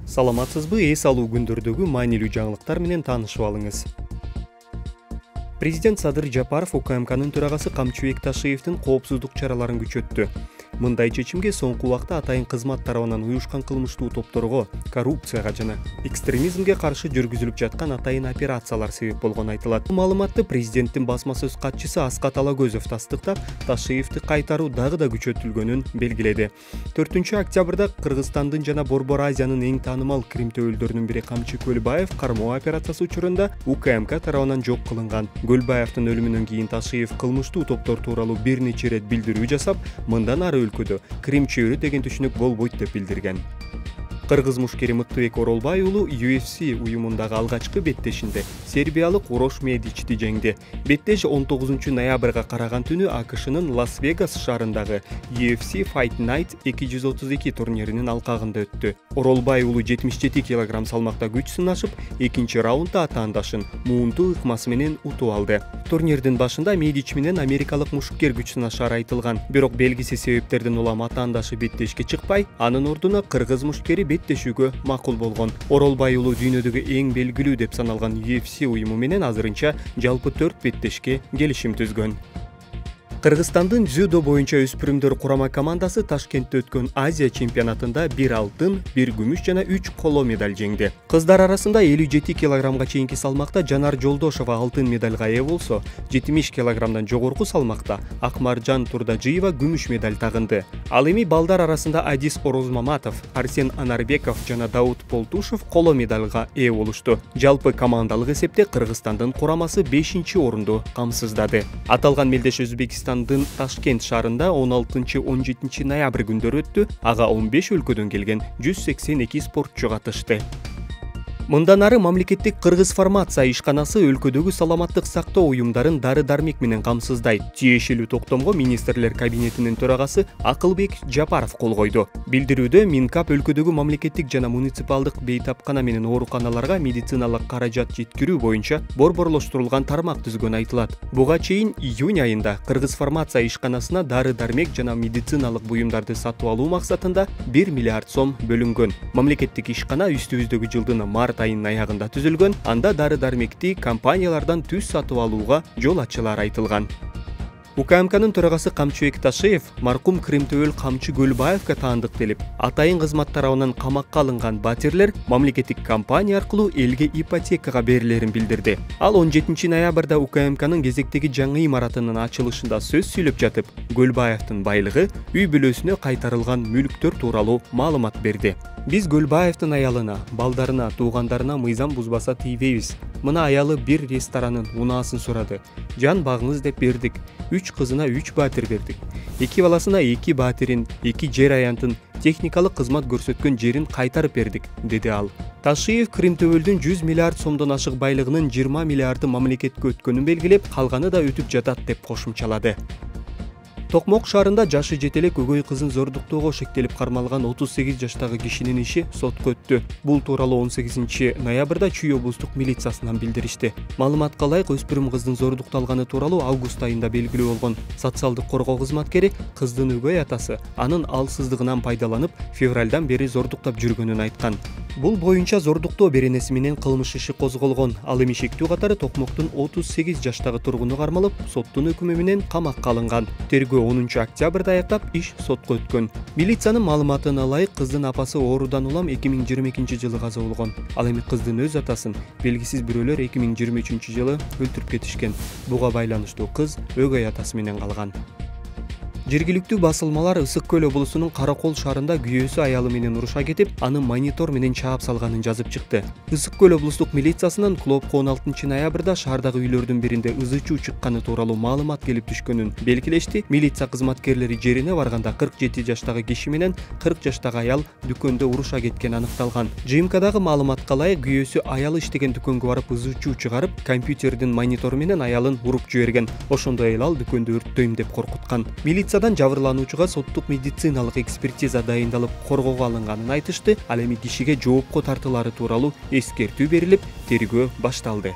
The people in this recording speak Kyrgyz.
Саламатсызбы, эс алуу күндөрдөгү маанилүү жаңылыктар менен таанышып алыңыз. Президент Садыр Жапаров УКМКнын төрагасы Камчыбек Ташиевдин коопсуздук чараларын күчөттү. Мындай чечимге соңку убакта атайын кызмат тарабынан уюшкан кылмыштуу топторго, коррупцияга жана экстремизмге каршы жүргүзүлүп жаткан атайын операциялар себеп болгону айтылат. Бул маалыматты президенттин басма сөз катчысы Аскат Алагөзов тастыктап, Ташиевди кайтаруу дагы да күчөтүлгөнүн белгиледи. 4 октябрда Кыргызстандын жана Борбор Азиянын эң таанымал Крим төбөлдөрүнүн бири Камчы Көлбаев кармоо операциясы учурунда УКМК тарабынан жок кылынган. Көлбаевдин өлүмүнөн кийин Ташиев кылмыштуу топтор тууралуу бир нече ирет билдирүү жасап, мындан ары өлкөдө Крим чөйрө деген түшүнүк болбойт деп билдирген. Кыргыз мушкери Мыктыбек Оролбай уулу UFC уюмундагы алгачкы беттешинде сербиялык Урош Медичти жеңди. Беттеш 19 ноябрга караган түнү АКШнын Лас-Вегас шаарындагы UFC Fight Night 232 турниринин алкагында өттү. Оролбай уулу 77 кг салмакта күч сынашып, экинчи раундда атаандашын муунтуу ыкмасы менен утуп алды. Турнирдин башында Медич менен америкалык мушкер күч сынашары айтылган. Бирок белгисиз себептерден улам атаандашы беттешке чыкпай, анын ордуна кыргыз мушкери беттешүүгө макул болгон. Оролбай уулу дүйнөдөгү эң белгилүү деп саналган UFC уюму менен азырынча жалпы 4 беттешке келишим түзгөн. Кыргызстандын дзюдо боюнча өспүрүмдөр курама командасы Ташкентте өткөн Азия чемпионатында 1 алтын, 1 күмүш жана 3 коло медаль жеңди. Кыздар арасында 57 килограммга чейинки салмакта Жанар Жолдошова алтын медальга ээ болсо, 70 килограммдан жогорку салмакта Акмаржан Турдажиева күмүш медаль тагынды. Ал эми балдар арасында Адис Орозмаматов, Арсен Анарбеков жана Даут Полтушев коло медальга ээ болушту. Жалпы командалык эсепте Кыргызстандын курамасы 5-орунду камсыздады. Аталган мелдеш Өзбекстан Ташкент шаарында 16-17 ноябрь күндөрү өттү. Ага 15 өлкөдөн келген 182 спортчу катышты. Мындан ары мамлекеттик кыргыз фармация ишканасы өлкөдөгү саламаттык сактоо уюмдарын дары-дармек менен камсыздайт. Тиешелүү токтомго министрлер кабинетинин төрагасы Акылбек Жапаров кол койду. Билдирүүдө Минкап өлкөдөгү мамлекеттик жана муниципалдык бейтапкана менен ооруканаларга медициналык каражат жеткирүү боюнча борборлоштурулган тармак түзгөнү айтылат. Буга чейин июнь айында кыргыз фармация ишканасына дары-дармек жана медициналык буюмдарды сатып алуу максатында 1 миллиард сом бөлүнгөн. Мамлекеттик ишкана үстүбүздөгү жылдын март айынын аягында түзүлгөн. Анда дары-дармекти компаниялардан түз сатып алууга жол ачылары айтылган. УКМКнын төрагасы Камчыбек Ташиев маркум Крим төбөл Камчы Көлбаевга таандыктелип, атайын кызмат тарабынан камакка алынган батирлер мамлекеттик компания аркылуу элге ипотекага берилерин билдирди. Ал 17 ноябрда УКМКнын кезектеги жаңы имаратынын ачылышында сөз сүйлөп жатып, Көлбаевдин байлыгы үй бүлөсүнө кайтарылган мүлктөр тууралуу маалымат берди. Биз Көлбаевдин аялына, балдарына, туугандарына мыйзам бузбаса тийбейбиз. Мына аялы бир ресторанын унаасын сурады. Жан багыңыз деп бердик. 3 кызына 3 батир бердик. 2 баласына 2 батирин, 2 жер аянтын, техникалык кызмат көрсөткөн жерин кайтарып бердик, деди ал. Ташиев Крим төбөлдүн 100 миллиард сомдон ашык байлыгынын 20 миллиарды мамлекетке өткөнүн белгилеп, калганы да өтүп жатат деп кошумчалады. Токмок шаарында жашы жетелек өгөй кызын зордуктоого шектелип кармалган 38 жаштагы кишинин иши сотко өттү. Бул тууралуу 18 ноябрда Чүй облустук милициясынан билдиришти. Маалыматка ылайык, өспүрүм кыздын зордукталганы тууралуу август айында белгилүү болгон. Социалдык коргоо кызматкери кыздын өгөй атасы анын алсыздыгынан пайдаланып, февралдан бери зордуктап жүргөнүн айткан. Бул боюнча зордуктоо беренеси менен кылмыш иши козголгон. Ал эми шектүү катары Токмоктун 38 жаштагы тургуну кармалып, соттун өкүмү менен камакка алынган. Тергөө 10 октябрда аяктап, иш сотко өткөн. Милициянын маалыматына ылайык, кыздын апасы оорудан улам 2022 жылы каза болгон. Ал эми кыздын өз атасын белгисиз бирөөлөр 2023 жылы өлтүрүп кетишкен. Буга байланыштуу кыз өгөй атасы менен калган. Жергиликтүү басылмалар Ысык Көл облусунун Каракол шаарында күйөөсү аялы менен уруша кетип, аны монитор менен чаап салганын жазып чыкты. Ысык Көл облустук милициясынын Клопко 16 ноябрда шаардагы үйлөрдүн биринде ызычуу чыкканы тууралуу маалымат келип түшкөнүн белгилешти. Милиция кызматкерлери жерине барганда 47 жаштагы киши менен 40 жаштагы аял дүкөндө уруша кеткени аныкталган. ЖМКдагы маалыматка ылайык, күйөөсү аялы иштеген дүкөнгө барып ызычуу чыгарып, компьютердин монитору менен аялын уруп жиберген. Ошондой эле ал дүкөндү өрттөйм деп коркуткан. Милициядан жабырлануучуга соттук медициналык экспертиза дайындалып, коргоого алынганын айтышты. Ал эми кишиге жоопко тартылары тууралуу эскертүү берилип, тергөө башталды.